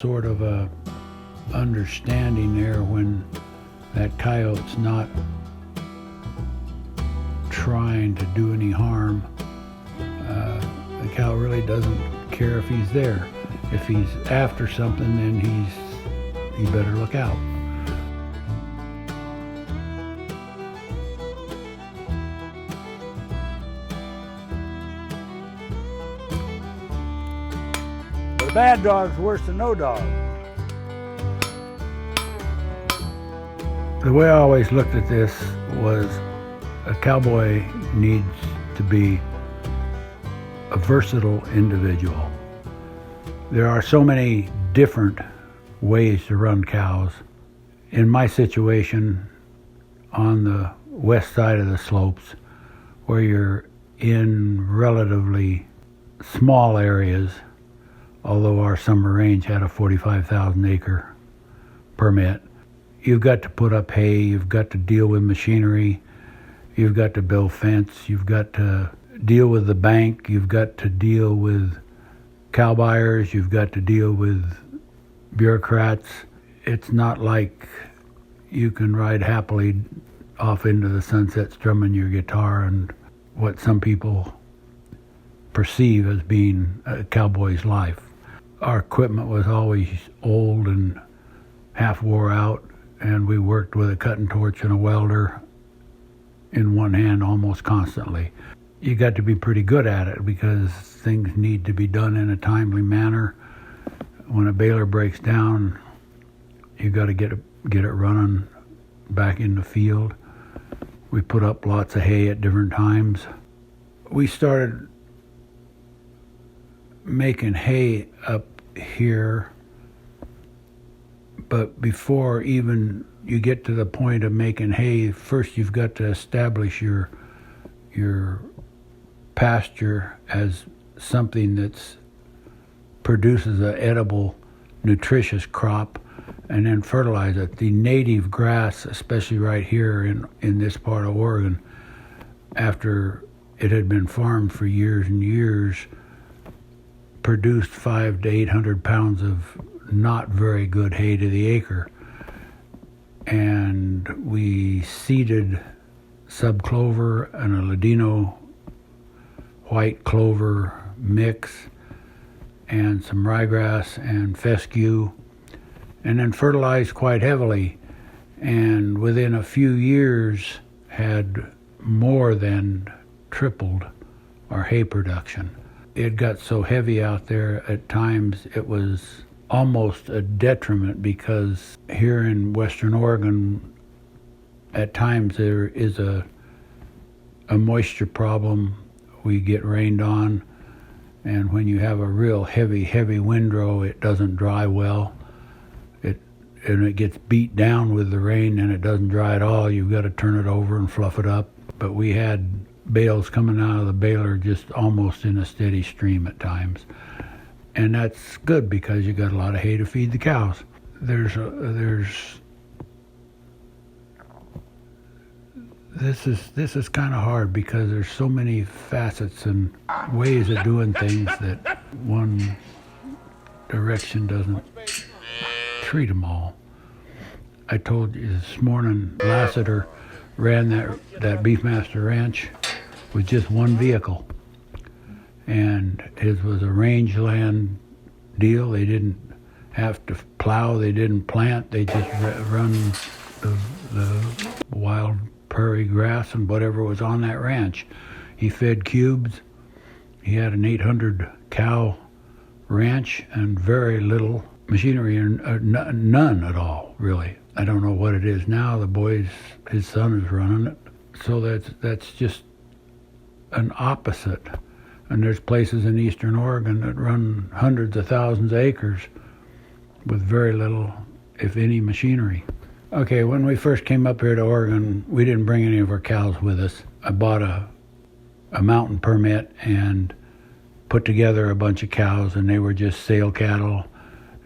sort of a understanding there when that coyote's not trying to do any harm. The cow really doesn't care if he's there. If he's after something, then he better look out. But a bad dog's worse than no dog. The way I always looked at this was a cowboy needs to be a versatile individual. There are so many different ways to run cows. In my situation, on the west side of the slopes, where you're in relatively small areas, although our summer range had a 45,000 acre permit, you've got to put up hay, you've got to deal with machinery, you've got to build fence, you've got to deal with the bank, you've got to deal with cow buyers, you've got to deal with bureaucrats. It's not like you can ride happily off into the sunset strumming your guitar and what some people perceive as being a cowboy's life. Our equipment was always old and half wore out, and we worked with a cutting torch and a welder in one hand almost constantly. You got to be pretty good at it because things need to be done in a timely manner. When a baler breaks down, you got to get it running back in the field. We put up lots of hay at different times. We started making hay up here, but before even you get to the point of making hay, first you've got to establish your pasture as something that produces an edible, nutritious crop, and then fertilize it. The native grass, especially right here in this part of Oregon, after it had been farmed for years and years, produced 500 to 800 pounds of not very good hay to the acre. And we seeded subclover and a Ladino white clover mix and some ryegrass and fescue, and then fertilized quite heavily, and within a few years had more than tripled our hay production. It got so heavy out there at times it was almost a detriment, because here in Western Oregon at times there is a moisture problem. We get rained on, and when you have a real heavy windrow, it doesn't dry well. It gets beat down with the rain and it doesn't dry at all. You've got to turn it over and fluff it up. But we had bales coming out of the baler just almost in a steady stream at times. And that's good because you got a lot of hay to feed the cows. This is kind of hard because there's so many facets and ways of doing things that one direction doesn't treat them all. I told you this morning, Lassiter ran that beefmaster ranch with just one vehicle, and his was a rangeland deal. They didn't have to plow, they didn't plant, they just run the wild prairie grass and whatever was on that ranch. He fed cubes. He had an 800 cow ranch and very little machinery, none at all, really. I don't know what it is now. His son is running it. So that's just an opposite. And there's places in eastern Oregon that run hundreds of thousands of acres with very little, if any, machinery. Okay, when we first came up here to Oregon, we didn't bring any of our cows with us. I bought a mountain permit and put together a bunch of cows, and they were just sale cattle,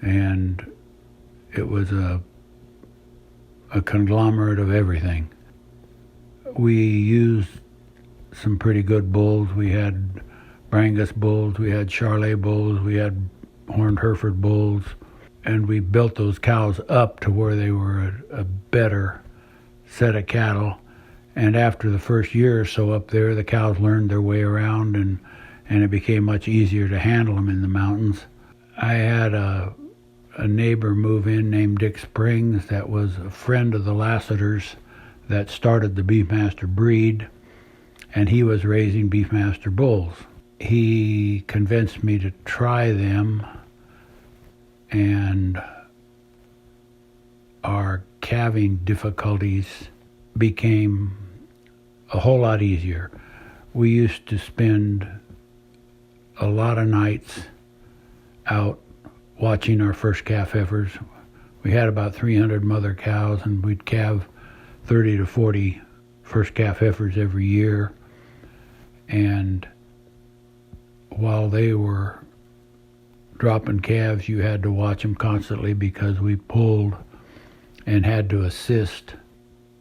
and it was a conglomerate of everything. We used some pretty good bulls. We had Brangus bulls, we had Charolais bulls, we had horned Hereford bulls. and we built those cows up to where they were a better set of cattle. And after the first year or so up there, the cows learned their way around, and it became much easier to handle them in the mountains. I had a neighbor move in named Dick Springs that was a friend of the Lassiters that started the Beefmaster breed, and he was raising Beefmaster bulls. He convinced me to try them, and our calving difficulties became a whole lot easier. We used to spend a lot of nights out watching our first calf heifers. We had about 300 mother cows, and we'd calve 30 to 40 first calf heifers every year. And while they were dropping calves, you had to watch them constantly because we pulled and had to assist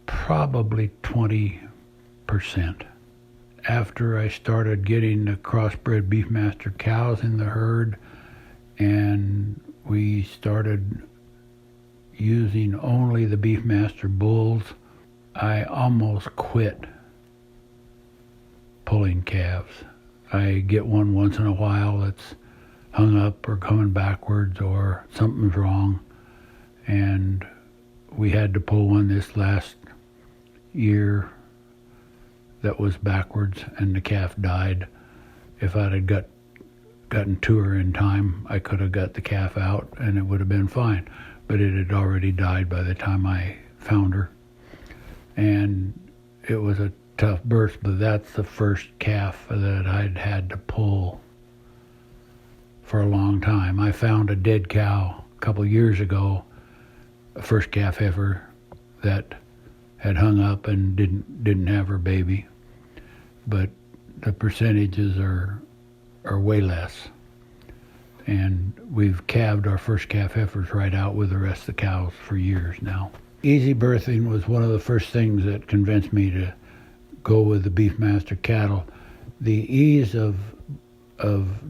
probably 20%. After I started getting the crossbred Beefmaster cows in the herd, and we started using only the Beefmaster bulls, I almost quit pulling calves. I get one once in a while that's hung up or coming backwards or something's wrong, and we had to pull one this last year that was backwards, and the calf died. If I'd have gotten to her in time, I could have got the calf out and it would have been fine, but it had already died by the time I found her. And it was a tough birth, but that's the first calf that I'd had to pull for a long time. I found a dead cow a couple years ago, a first calf heifer that had hung up and didn't have her baby, but the percentages are way less. And we've calved our first calf heifers right out with the rest of the cows for years now. Easy birthing was one of the first things that convinced me to go with the Beefmaster cattle. The ease of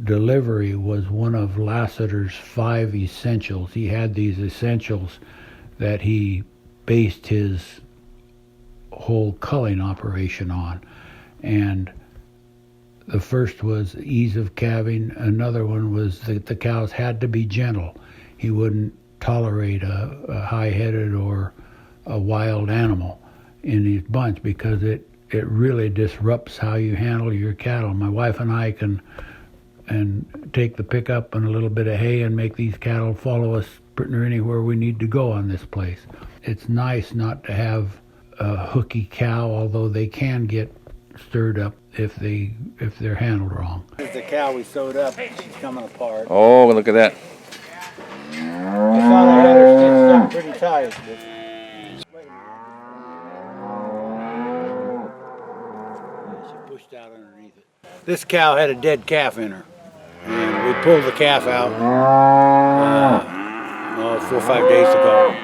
delivery was one of Lassiter's 5 essentials. He had these essentials that he based his whole culling operation on. And the first was ease of calving. Another one was that the cows had to be gentle. He wouldn't tolerate a high-headed or a wild animal in his bunch because it really disrupts how you handle your cattle. My wife and I can take the pickup and a little bit of hay and make these cattle follow us pretty near anywhere we need to go on this place. It's nice not to have a hooky cow, although they can get stirred up if they're handled wrong. This is the cow we sewed up. She's coming apart. Oh, look at that. I thought I had her stitched up pretty tight, but yeah, she pushed out underneath it. This cow had a dead calf in her, and we pulled the calf out 4 or 5 days ago,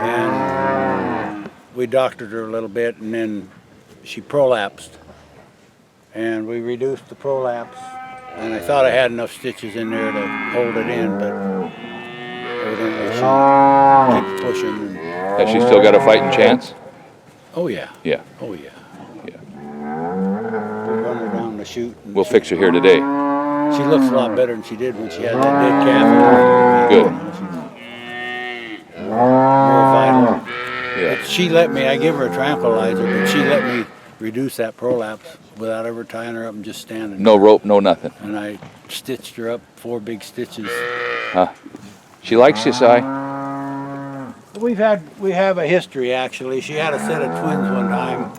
and we doctored her a little bit, and then she prolapsed, and we reduced the prolapse, and I thought I had enough stitches in there to hold it in, but evidently she keeps pushing. Has she still got a fighting chance? Oh yeah. Yeah. Oh yeah. Yeah. We run her down the chute. We'll fix her here today. She looks a lot better than she did when she had that dead calf. Good. She's more vital. Yeah. But she let me, I give her a tranquilizer, but she let me reduce that prolapse without ever tying her up and just standing. No rope, no nothing. And I stitched her up 4 big stitches. Huh. She likes you, Si. We have a history actually. She had a set of twins one time,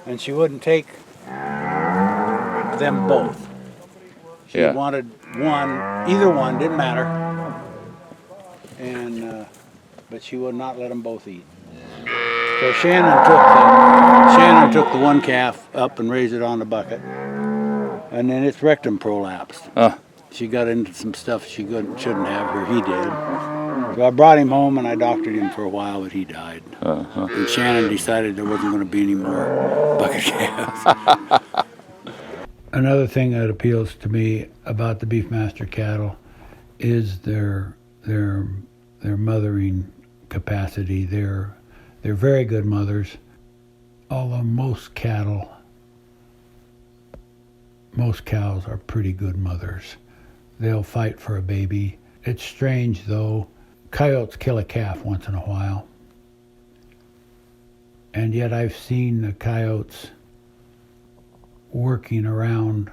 and she wouldn't take them both. She wanted one, either one, didn't matter. And but she would not let them both eat. So Shannon took the one calf up and raised it on the bucket, and then its rectum prolapsed. She got into some stuff she shouldn't have, or he did. So I brought him home and I doctored him for a while, but he died. And Shannon decided there wasn't going to be any more bucket calves. Another thing that appeals to me about the Beefmaster cattle is their their mothering capacity. They're very good mothers. Although most cows are pretty good mothers. They'll fight for a baby. It's strange though. Coyotes kill a calf once in a while. And yet I've seen the coyotes working around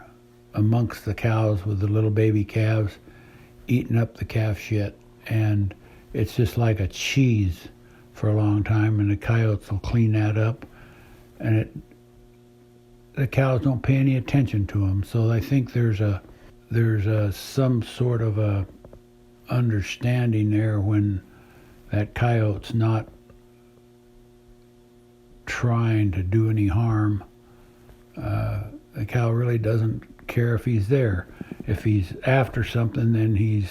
amongst the cows with the little baby calves, eating up the calf shit. And it's just like a cheese for a long time, and the coyotes will clean that up. And the cows don't pay any attention to them. So I think there's some sort of a understanding there when that coyote's not trying to do any harm. The cow really doesn't care if he's there. If he's after something, then he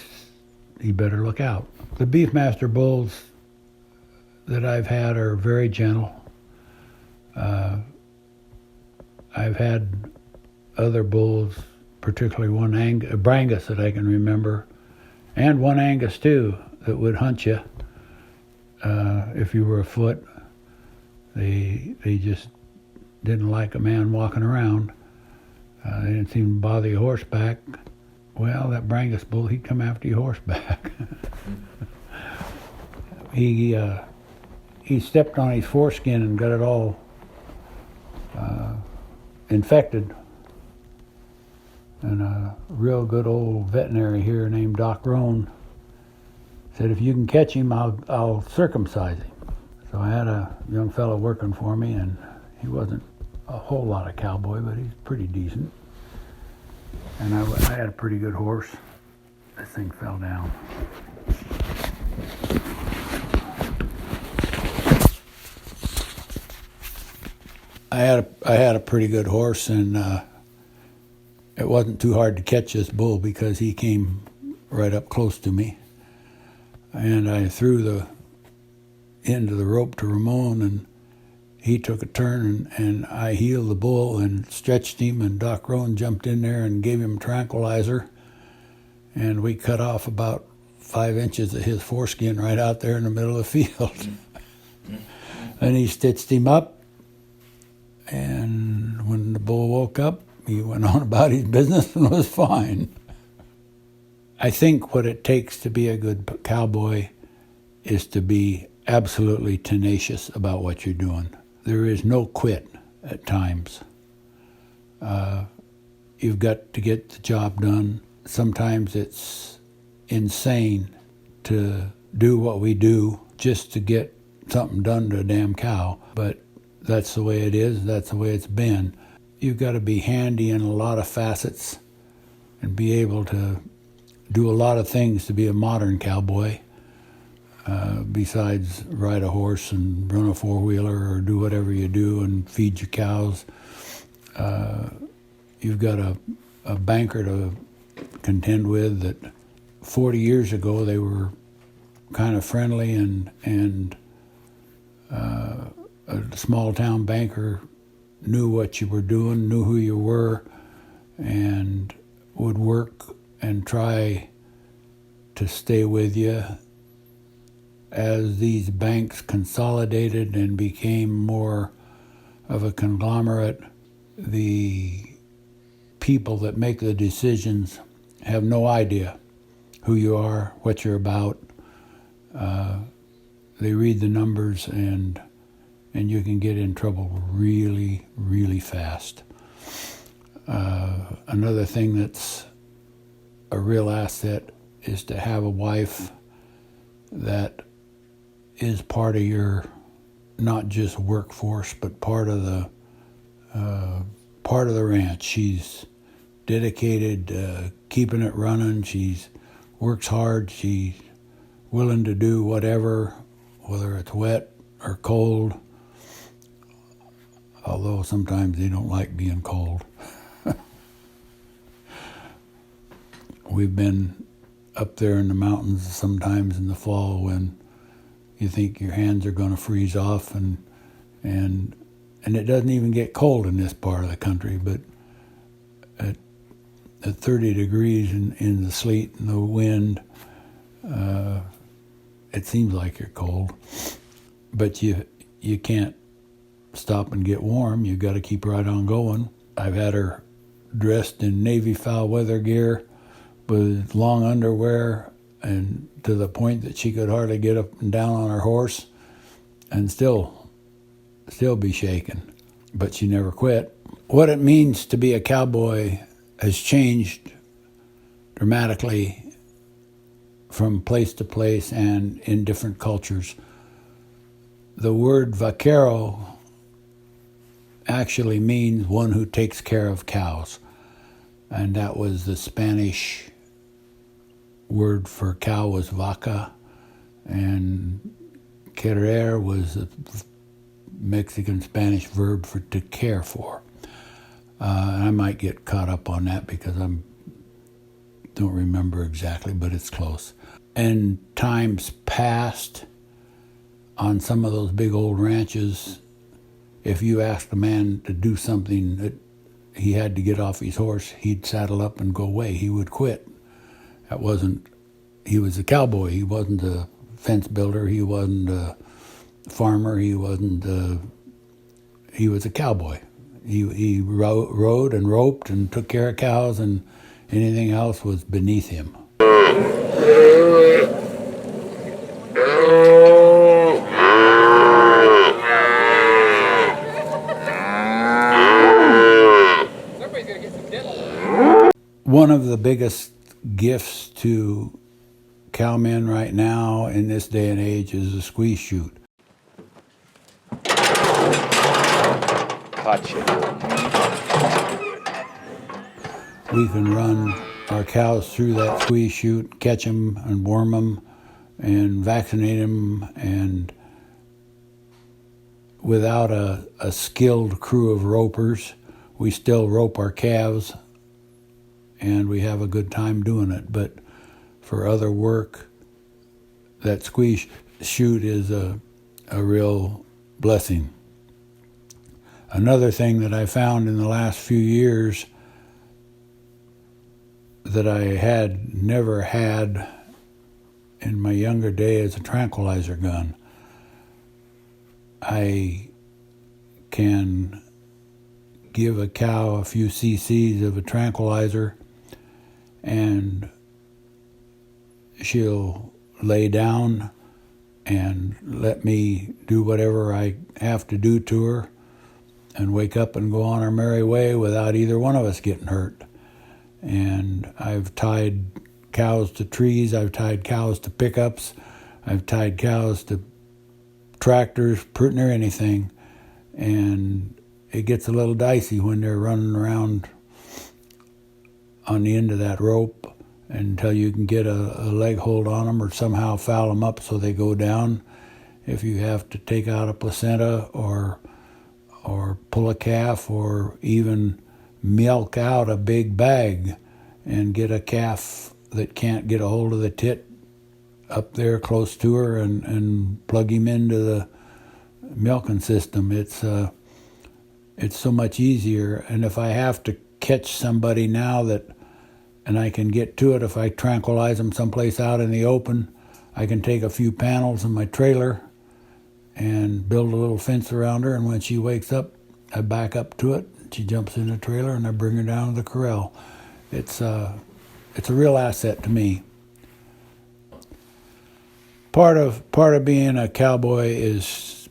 better look out. The beefmaster bulls that I've had are very gentle. I've had other bulls, particularly one Brangus that I can remember, and one Angus too, that would hunt you if you were afoot. They just didn't like a man walking around. They didn't seem to bother you horseback. Well, that Brangus bull, he'd come after you horseback. He stepped on his foreskin and got it all infected. And a real good old veterinary here named Doc Roan said, if you can catch him, I'll circumcise him. So I had a young fellow working for me, and he wasn't a whole lot of cowboy, but he's pretty decent. And I had a pretty good horse. This thing fell down. I had a pretty good horse, and it wasn't too hard to catch this bull because he came right up close to me. And I threw the end of the rope to Ramon, and he took a turn, and I heeled the bull and stretched him, and Doc Roan jumped in there and gave him a tranquilizer, and we cut off about 5 inches of his foreskin right out there in the middle of the field. And he stitched him up, and when the bull woke up, he went on about his business and was fine. I think what it takes to be a good cowboy is to be absolutely tenacious about what you're doing. There is no quit at times. You've got to get the job done. Sometimes it's insane to do what we do just to get something done to a damn cow, but that's the way it is, that's the way it's been. You've got to be handy in a lot of facets and be able to do a lot of things to be a modern cowboy, besides ride a horse and run a four-wheeler or do whatever you do and feed your cows. You've got a banker to contend with that 40 years ago they were kind of friendly, and a small-town banker knew what you were doing, knew who you were, and would work and try to stay with you. As these banks consolidated and became more of a conglomerate, the people that make the decisions have no idea who you are, what you're about. They read the numbers, and you can get in trouble really, really fast. Another thing that's a real asset is to have a wife that is part of your, not just workforce, but part of the ranch. She's dedicated, keeping it running. She's works hard. She's willing to do whatever, whether it's wet or cold. Although sometimes they don't like being cold. We've been up there in the mountains sometimes in the fall when you think your hands are going to freeze off, and it doesn't even get cold in this part of the country, but at 30 degrees in the sleet and the wind, It seems like you're cold, but you can't stop and get warm. You've got to keep right on going. I've had her dressed in Navy foul weather gear with long underwear, and to the point that she could hardly get up and down on her horse and still be shaken. But she never quit. What it means to be a cowboy has changed dramatically from place to place and in different cultures. The word vaquero actually means one who takes care of cows. And that was the Spanish word for cow was vaca, and querer was a Mexican Spanish verb for to care for. I might get caught up on that because I don't remember exactly, but it's close. And times past, on some of those big old ranches, if you asked a man to do something that he had to get off his horse, he'd saddle up and go away. He would quit. He was a cowboy. He wasn't a fence builder. He wasn't a farmer. He was a cowboy. He rode and roped and took care of cows, and anything else was beneath him. One of the biggest gifts to cowmen right now in this day and age is a squeeze chute. Gotcha. We can run our cows through that squeeze chute, catch them and worm them and vaccinate them, and without a skilled crew of ropers, we still rope our calves and we have a good time doing it. But for other work, that squeeze chute is a real blessing. Another thing that I found in the last few years that I had never had in my younger day is a tranquilizer gun. I can give a cow a few cc's of a tranquilizer and she'll lay down and let me do whatever I have to do to her and wake up and go on our merry way without either one of us getting hurt. And I've tied cows to trees, I've tied cows to pickups, I've tied cows to tractors, pretty near anything, and it gets a little dicey when they're running around on the end of that rope until you can get a leg hold on them or somehow foul them up so they go down. If you have to take out a placenta or pull a calf or even milk out a big bag and get a calf that can't get a hold of the tit up there close to her and plug him into the milking system, it's so much easier. And if I have to catch somebody now and I can get to it, if I tranquilize them someplace out in the open, I can take a few panels in my trailer and build a little fence around her, and when she wakes up, I back up to it, she jumps in the trailer, and I bring her down to the corral. It's a real asset to me. Part of being a cowboy is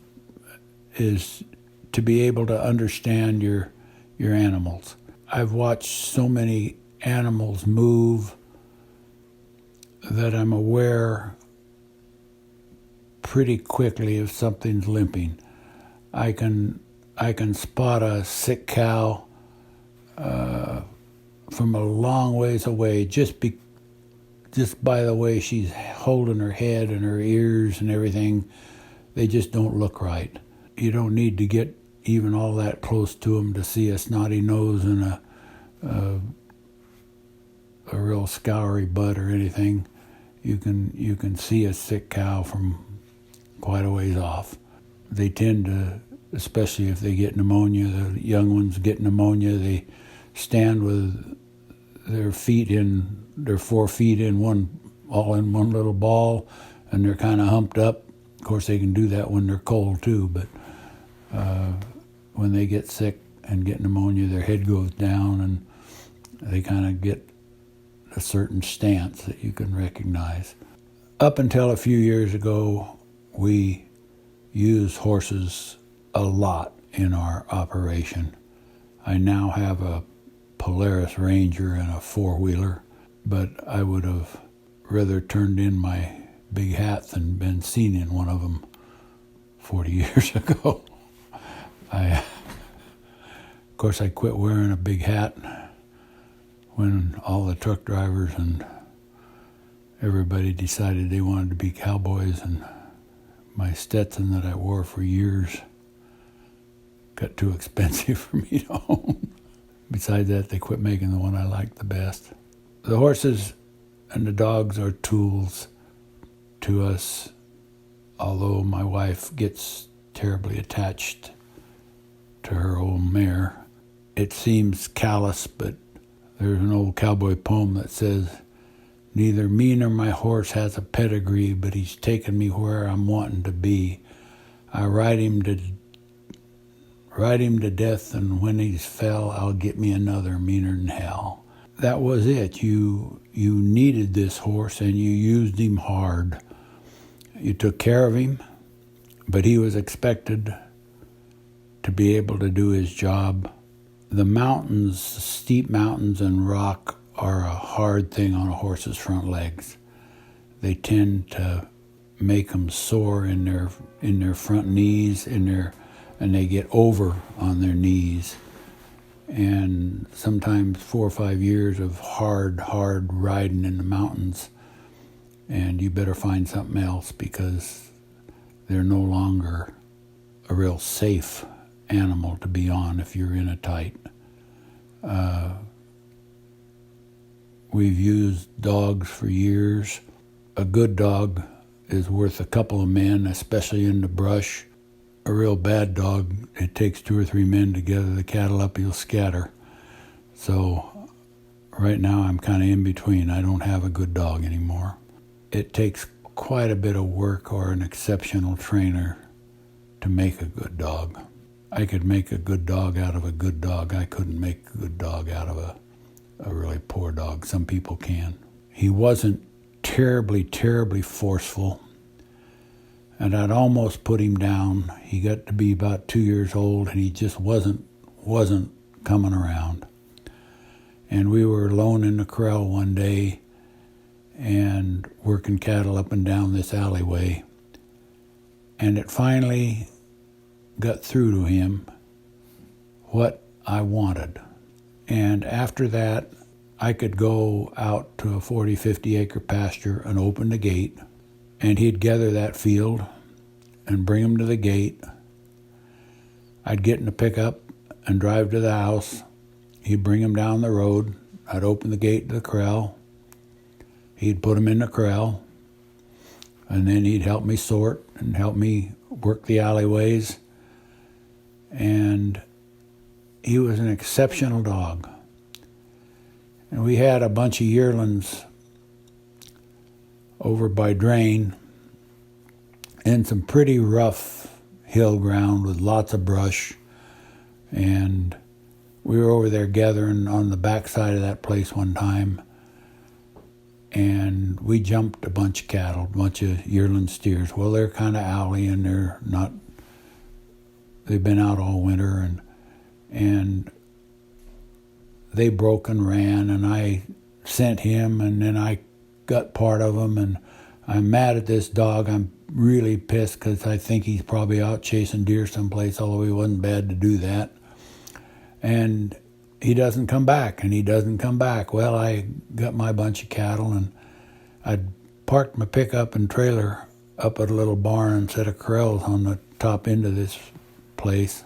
to be able to understand your animals. I've watched so many animals move that I'm aware pretty quickly if something's limping. I can spot a sick cow from a long ways away just by the way she's holding her head and her ears and everything. They just don't look right. You don't need to get even all that close to them to see a snotty nose and a real scoury butt or anything. You can see a sick cow from quite a ways off. They tend to, especially if they get pneumonia, the young ones get pneumonia, they stand with their 4 feet in one all in one little ball, and they're kind of humped up. Of course, they can do that when they're cold too, but when they get sick and get pneumonia, their head goes down, and they kind of get a certain stance that you can recognize. Up until a few years ago, we used horses a lot in our operation. I now have a Polaris Ranger and a four-wheeler, but I would have rather turned in my big hat than been seen in one of them 40 years ago. Of course, I quit wearing a big hat when all the truck drivers and everybody decided they wanted to be cowboys, and my Stetson that I wore for years got too expensive for me to own. Besides that, they quit making the one I liked the best. The horses and the dogs are tools to us, although my wife gets terribly attached to her old mare. It seems callous, but there's an old cowboy poem that says, "Neither me nor my horse has a pedigree, but he's taken me where I'm wanting to be. I ride him to death, and when he's fell, I'll get me another meaner than hell." That was it. You needed this horse, and you used him hard. You took care of him, but he was expected to be able to do his job. The mountains, steep mountains and rock, are a hard thing on a horse's front legs. They tend to make them sore in their front knees, and they get over on their knees. And sometimes 4 or 5 years of hard riding in the mountains, and you better find something else, because they're no longer a real safe animal to be on if you're in a tight. We've used dogs for years. A good dog is worth a couple of men, especially in the brush. A real bad dog, it takes 2 or 3 men to gather the cattle up, he'll scatter. So right now I'm kind of in between. I don't have a good dog anymore. It takes quite a bit of work or an exceptional trainer to make a good dog. I could make a good dog out of a good dog. I couldn't make a good dog out of a really poor dog. Some people can. He wasn't terribly forceful, and I'd almost put him down. He got to be about 2 years old, and he just wasn't coming around. And we were alone in the corral one day and working cattle up and down this alleyway, and it finally got through to him what I wanted. And after that, I could go out to a 40, 50 acre pasture and open the gate, and he'd gather that field and bring him to the gate. I'd get in the pickup and drive to the house. He'd bring him down the road. I'd open the gate to the corral. He'd put him in the corral, and then he'd help me sort and help me work the alleyways. And he was an exceptional dog. And we had a bunch of yearlings over by Drain in some pretty rough hill ground with lots of brush. And we were over there gathering on the backside of that place one time, and we jumped a bunch of cattle, a bunch of yearling steers. Well, they're kind of owly, and they've been out all winter, and they broke and ran, and I sent him, and then I got part of them, and I'm mad at this dog. I'm really pissed because I think he's probably out chasing deer someplace, although he wasn't bad to do that. And he doesn't come back, and he doesn't come back. Well, I got my bunch of cattle, and I'd parked my pickup and trailer up at a little barn and set of corrals on the top end of this place.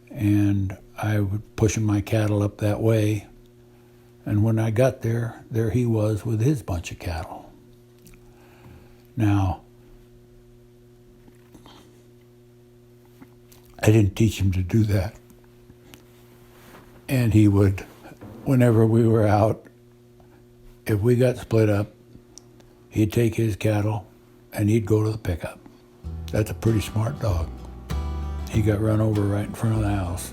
And I was pushing my cattle up that way. And when I got there he was with his bunch of cattle. Now, I didn't teach him to do that. And he would, whenever we were out, if we got split up, he'd take his cattle and he'd go to the pickup. That's a pretty smart dog. He got run over right in front of the house.